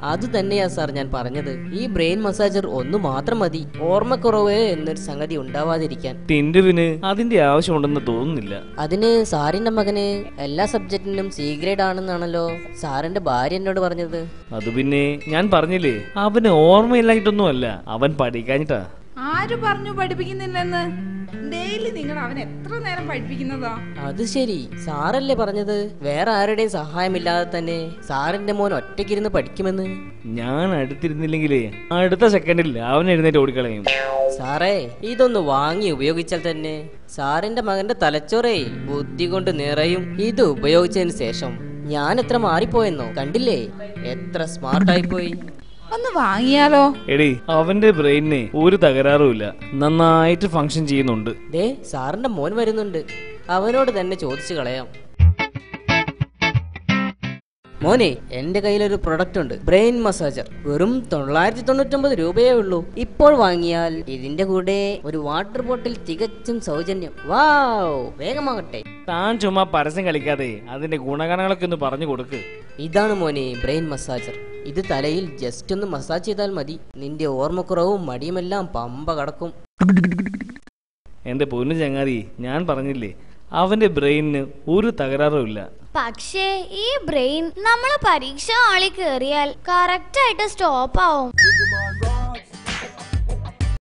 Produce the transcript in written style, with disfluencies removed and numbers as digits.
അത് തന്നെയാ സാർ ഞാൻ പറഞ്ഞത്. ഈ ബ്രെയിൻ മസാജർ ഒന്നു മാത്രം മതി, ഓർമ്മക്കുറവ് എന്നൊരു സംഗതി ഉണ്ടാവാതിരിക്കാൻ. ടിൻഡുവിന് അതിന്റെ ആവശ്യമുണ്ടെന്ന് തോന്നുന്നില്ല. അതിന് സാറിന്റെ മകന് എല്ലാ സബ്ജക്റ്റിനും സി ഗ്രേഡ് ആണെന്നാണല്ലോ സാറിന്റെ ഭാര്യ എന്നോട് പറഞ്ഞത്. അത് പിന്നെ ഞാൻ പറഞ്ഞില്ലേ, അവന് ഓർമ്മയില്ലായിട്ടൊന്നുമല്ല, അവൻ പഠിക്കാഞ്ഞിട്ടാ. ആര് പറഞ്ഞു പഠിപ്പിക്കുന്നില്ലെന്ന്? ഡെയിലി നിങ്ങൾ അവൻ എത്ര നേരം പഠിപ്പിക്കുന്നതാ? അത് ശരി, സാറല്ലേ പറഞ്ഞത് വേറെ ആരുടെയും സഹായമില്ലാതെ തന്നെ സാറിന്റെ മോൻ ഒറ്റയ്ക്കിരുന്ന് പഠിക്കുമെന്ന്. ഞാൻ അടുത്തിരുന്നില്ലെങ്കിലേ അടുത്ത സെക്കൻഡിൽ അവൻ എഴുന്നേറ്റ് ഓടിക്കളയും. സാറേ, ഇതൊന്ന് വാങ്ങി ഉപയോഗിച്ചാൽ തന്നെ സാറിന്റെ മകന്റെ തലച്ചോറേ ബുദ്ധി കൊണ്ട് നിറയും. ഇത് ഉപയോഗിച്ചതിന് ശേഷം ഞാൻ എത്ര മാറിപ്പോയെന്നോ കണ്ടില്ലേ, എത്ര സ്മാർട്ടായി പോയി. ഒന്ന് വാങ്ങിയാലോ? എടി, അവന്റെ ബ്രെയിനിന് ഒരു തകരാറുമില്ല, നന്നായിട്ട് ഫങ്ഷൻ ചെയ്യുന്നുണ്ട്. ദേ സാറിന്റെ മോൻ വരുന്നുണ്ട്, അവനോട് തന്നെ ചോദിച്ചു കളയാം. മോനെ, എന്റെ കയ്യിലൊരു പ്രൊഡക്റ്റ് ഉണ്ട്, ബ്രെയിൻ മസാജർ. വെറും 999 രൂപയേ ഉള്ളൂ. ഇപ്പോൾ വാങ്ങിയാൽ ഇതിന്റെ കൂടെ ഒരു വാട്ടർ ബോട്ടിൽ തികച്ചും സൗജന്യം. വാവ്, വേഗമാകട്ടെ. താൻ ചുമ്മാ പരസ്യം കളിക്കാതെ അതിന്റെ ഗുണഗണങ്ങളൊക്കെ ഒന്ന് പറഞ്ഞു കൊടുക്ക്. ഇതാണ് മോനെ ബ്രെയിൻ മസാജർ. ഇത് തലയിൽ ജസ്റ്റ് ഒന്ന് മസാജ് ചെയ്താൽ മതി, നിന്റെ ഓർമ്മക്കുറവും മടിയുമെല്ലാം പമ്പ കടക്കും. എന്റെ പൊന്നു ചങ്ങാതി, ഞാൻ പറഞ്ഞില്ലേ, അവന്റെ ബ്രെയിനിന് ഒരു തകരാറുമില്ല. പക്ഷേ ഈ ബ്രെയിൻ നമ്മള് പരീക്ഷ ഹാളിൽ കേറിയാൽ കറക്റ്റ് ആയിട്ട് സ്റ്റോപ്പ് ആവും.